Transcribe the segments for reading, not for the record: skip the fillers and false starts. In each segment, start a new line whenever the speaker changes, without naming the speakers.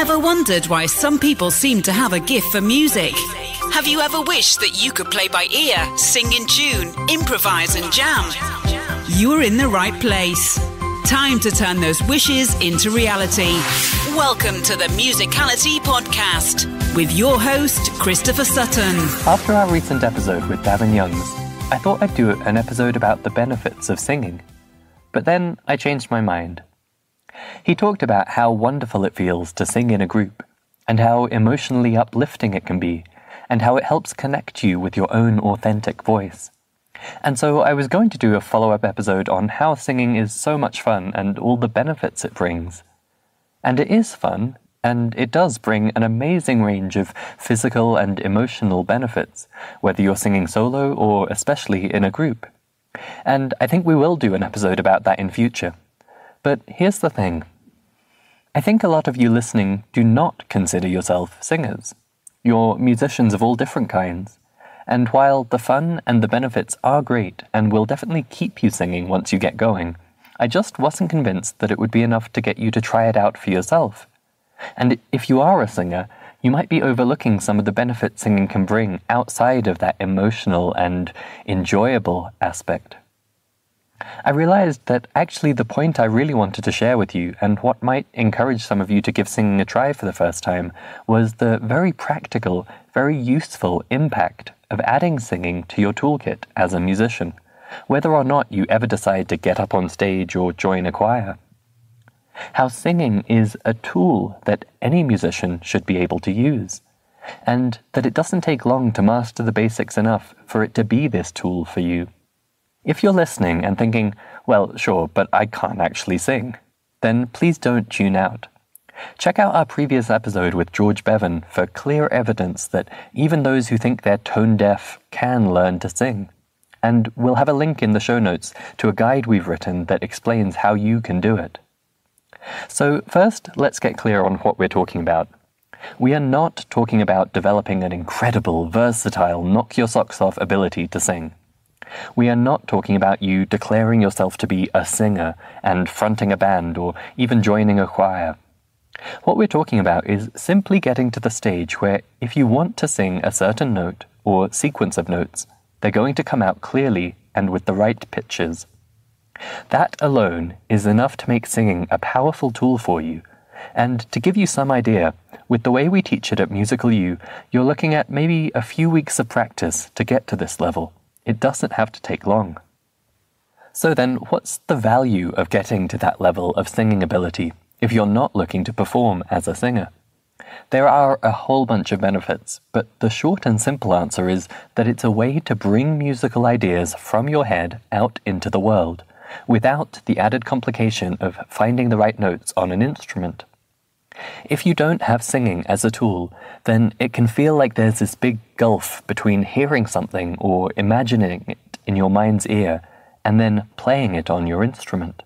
ever wondered why some people seem to have a gift for music? Have you ever wished that you could play by ear, sing in tune, improvise and jam? You're in the right place. Time to turn those wishes into reality. Welcome to the Musicality Podcast with your host, Christopher Sutton.
After our recent episode with Davin Youngs, I thought I'd do an episode about the benefits of singing. But then I changed my mind. He talked about how wonderful it feels to sing in a group, and how emotionally uplifting it can be, and how it helps connect you with your own authentic voice. And so I was going to do a follow-up episode on how singing is so much fun and all the benefits it brings. And it is fun, and it does bring an amazing range of physical and emotional benefits, whether you're singing solo or especially in a group. And I think we will do an episode about that in future. But here's the thing. I think a lot of you listening do not consider yourself singers. You're musicians of all different kinds. And while the fun and the benefits are great and will definitely keep you singing once you get going, I just wasn't convinced that it would be enough to get you to try it out for yourself. And if you are a singer, you might be overlooking some of the benefits singing can bring outside of that emotional and enjoyable aspect. I realized that actually the point I really wanted to share with you, and what might encourage some of you to give singing a try for the first time, was the very practical, very useful impact of adding singing to your toolkit as a musician, whether or not you ever decide to get up on stage or join a choir. How singing is a tool that any musician should be able to use, and that it doesn't take long to master the basics enough for it to be this tool for you. If you're listening and thinking, well, sure, but I can't actually sing, then please don't tune out. Check out our previous episode with George Bevan for clear evidence that even those who think they're tone deaf can learn to sing. And we'll have a link in the show notes to a guide we've written that explains how you can do it. So first, let's get clear on what we're talking about. We are not talking about developing an incredible, versatile, knock-your-socks-off ability to sing. We are not talking about you declaring yourself to be a singer and fronting a band or even joining a choir. What we're talking about is simply getting to the stage where if you want to sing a certain note or sequence of notes, they're going to come out clearly and with the right pitches. That alone is enough to make singing a powerful tool for you. And to give you some idea, with the way we teach it at Musical U, you're looking at maybe a few weeks of practice to get to this level. It doesn't have to take long. So then, what's the value of getting to that level of singing ability if you're not looking to perform as a singer? There are a whole bunch of benefits, but the short and simple answer is that it's a way to bring musical ideas from your head out into the world, without the added complication of finding the right notes on an instrument. If you don't have singing as a tool, then it can feel like there's this big gulf between hearing something or imagining it in your mind's ear and then playing it on your instrument.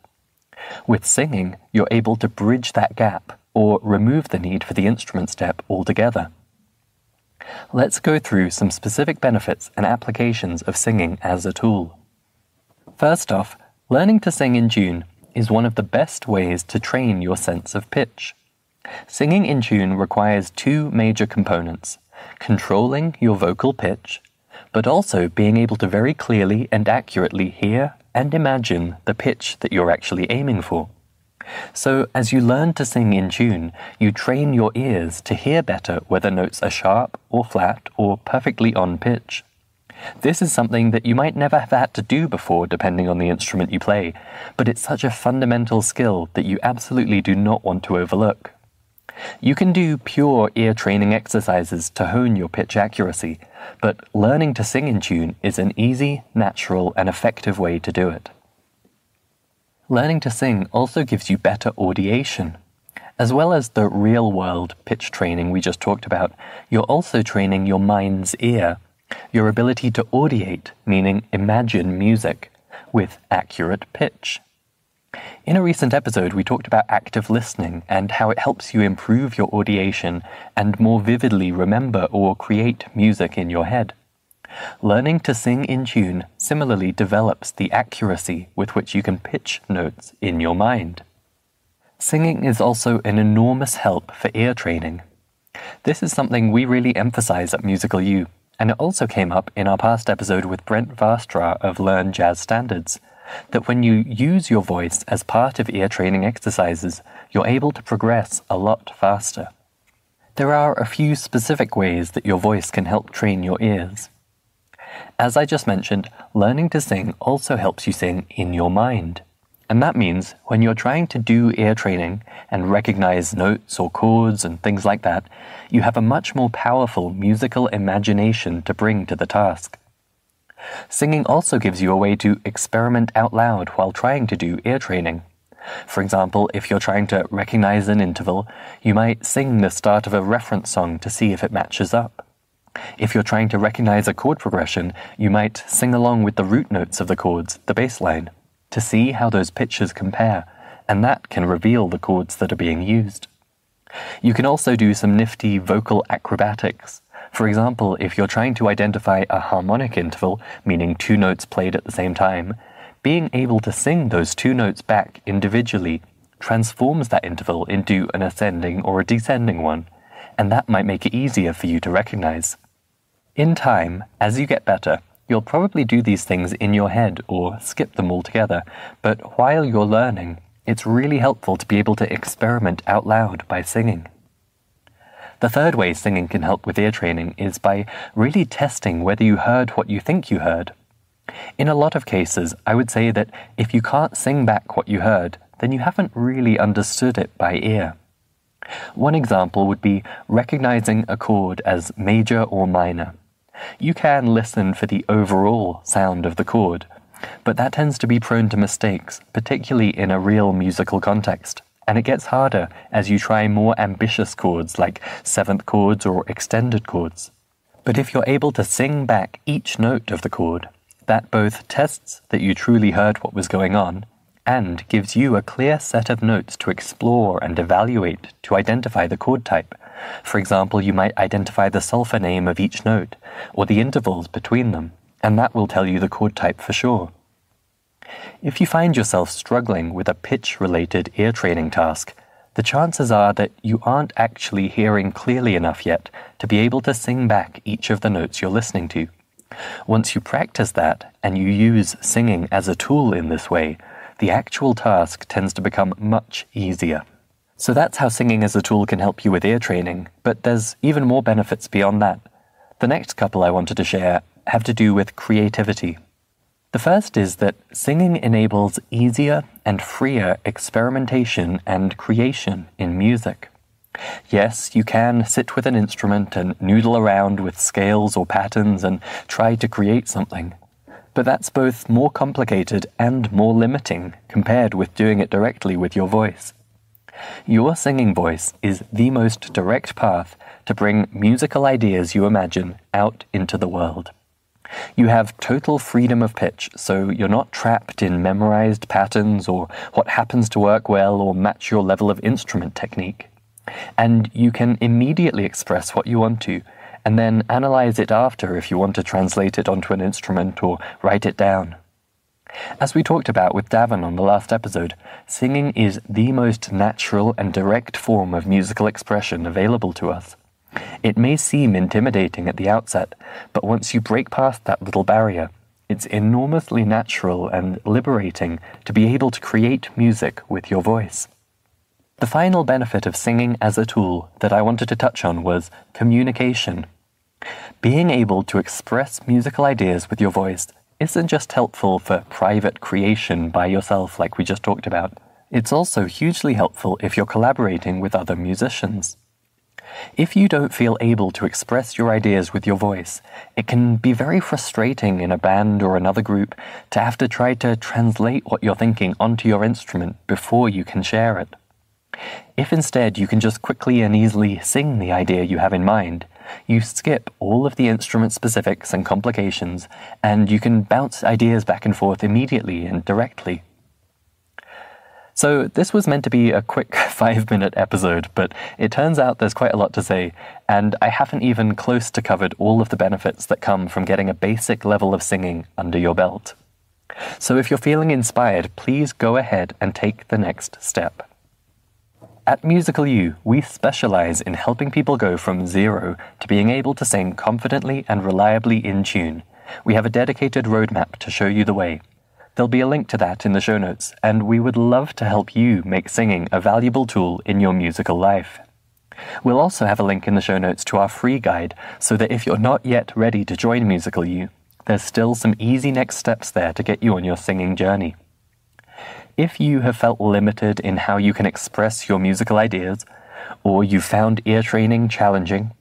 With singing, you're able to bridge that gap or remove the need for the instrument step altogether. Let's go through some specific benefits and applications of singing as a tool. First off, learning to sing in tune is one of the best ways to train your sense of pitch. Singing in tune requires two major components: controlling your vocal pitch, but also being able to very clearly and accurately hear and imagine the pitch that you're actually aiming for. So as you learn to sing in tune, you train your ears to hear better whether notes are sharp or flat or perfectly on pitch. This is something that you might never have had to do before depending on the instrument you play, but it's such a fundamental skill that you absolutely do not want to overlook. You can do pure ear training exercises to hone your pitch accuracy, but learning to sing in tune is an easy, natural, and effective way to do it. Learning to sing also gives you better audiation. As well as the real-world pitch training we just talked about, you're also training your mind's ear, your ability to audiate, meaning imagine music, with accurate pitch. In a recent episode, we talked about active listening and how it helps you improve your audiation and more vividly remember or create music in your head. Learning to sing in tune similarly develops the accuracy with which you can pitch notes in your mind. singing is also an enormous help for ear training. This is something we really emphasize at Musical U, and it also came up in our past episode with Brent Vastra of Learn Jazz Standards, that when you use your voice as part of ear training exercises, you're able to progress a lot faster. There are a few specific ways that your voice can help train your ears. As I just mentioned, learning to sing also helps you sing in your mind. And that means when you're trying to do ear training and recognize notes or chords and things like that, you have a much more powerful musical imagination to bring to the task. Singing also gives you a way to experiment out loud while trying to do ear training. For example, if you're trying to recognize an interval, you might sing the start of a reference song to see if it matches up. If you're trying to recognize a chord progression, you might sing along with the root notes of the chords, the bass line, to see how those pitches compare, and that can reveal the chords that are being used. You can also do some nifty vocal acrobatics. For example, if you're trying to identify a harmonic interval, meaning two notes played at the same time, being able to sing those two notes back individually transforms that interval into an ascending or a descending one, and that might make it easier for you to recognize. In time, as you get better, you'll probably do these things in your head or skip them altogether, but while you're learning, it's really helpful to be able to experiment out loud by singing. The third way singing can help with ear training is by really testing whether you heard what you think you heard. In a lot of cases, I would say that if you can't sing back what you heard, then you haven't really understood it by ear. One example would be recognizing a chord as major or minor. You can listen for the overall sound of the chord, but that tends to be prone to mistakes, particularly in a real musical context, and it gets harder as you try more ambitious chords like seventh chords or extended chords. But if you're able to sing back each note of the chord, that both tests that you truly heard what was going on and gives you a clear set of notes to explore and evaluate to identify the chord type. For example, you might identify the sulfur name of each note or the intervals between them, and that will tell you the chord type for sure. If you find yourself struggling with a pitch-related ear training task, the chances are that you aren't actually hearing clearly enough yet to be able to sing back each of the notes you're listening to. Once you practice that and you use singing as a tool in this way, the actual task tends to become much easier. So that's how singing as a tool can help you with ear training, but there's even more benefits beyond that. The next couple I wanted to share have to do with creativity. The first is that singing enables easier and freer experimentation and creation in music. Yes, you can sit with an instrument and noodle around with scales or patterns and try to create something, but that's both more complicated and more limiting compared with doing it directly with your voice. Your singing voice is the most direct path to bring musical ideas you imagine out into the world. You have total freedom of pitch, so you're not trapped in memorized patterns or what happens to work well or match your level of instrument technique. And you can immediately express what you want to, and then analyze it after if you want to translate it onto an instrument or write it down. As we talked about with Davin on the last episode, singing is the most natural and direct form of musical expression available to us. It may seem intimidating at the outset, but once you break past that little barrier, it's enormously natural and liberating to be able to create music with your voice. The final benefit of singing as a tool that I wanted to touch on was communication. Being able to express musical ideas with your voice isn't just helpful for private creation by yourself like we just talked about. It's also hugely helpful if you're collaborating with other musicians. If you don't feel able to express your ideas with your voice, it can be very frustrating in a band or another group to have to try to translate what you're thinking onto your instrument before you can share it. If instead you can just quickly and easily sing the idea you have in mind, you skip all of the instrument specifics and complications, and you can bounce ideas back and forth immediately and directly. So this was meant to be a quick 5-minute episode, but it turns out there's quite a lot to say, and I haven't even close to covered all of the benefits that come from getting a basic level of singing under your belt. So if you're feeling inspired, please go ahead and take the next step. At Musical U, we specialize in helping people go from zero to being able to sing confidently and reliably in tune. We have a dedicated roadmap to show you the way. There'll be a link to that in the show notes, and we would love to help you make singing a valuable tool in your musical life. We'll also have a link in the show notes to our free guide, so that if you're not yet ready to join Musical U, there's still some easy next steps there to get you on your singing journey. If you have felt limited in how you can express your musical ideas, or you've found ear training challenging,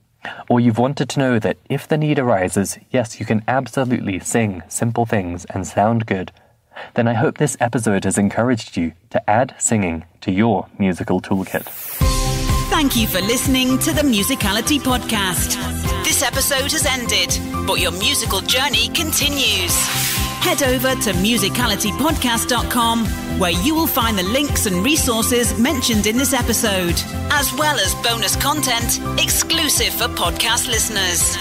or you've wanted to know that if the need arises, yes, you can absolutely sing simple things and sound good, then I hope this episode has encouraged you to add singing to your musical toolkit.
Thank you for listening to the Musicality Podcast. This episode has ended, but your musical journey continues. Head over to musicalitypodcast.com, where you will find the links and resources mentioned in this episode, as well as bonus content exclusive for podcast listeners.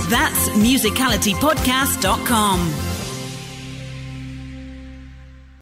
That's musicalitypodcast.com.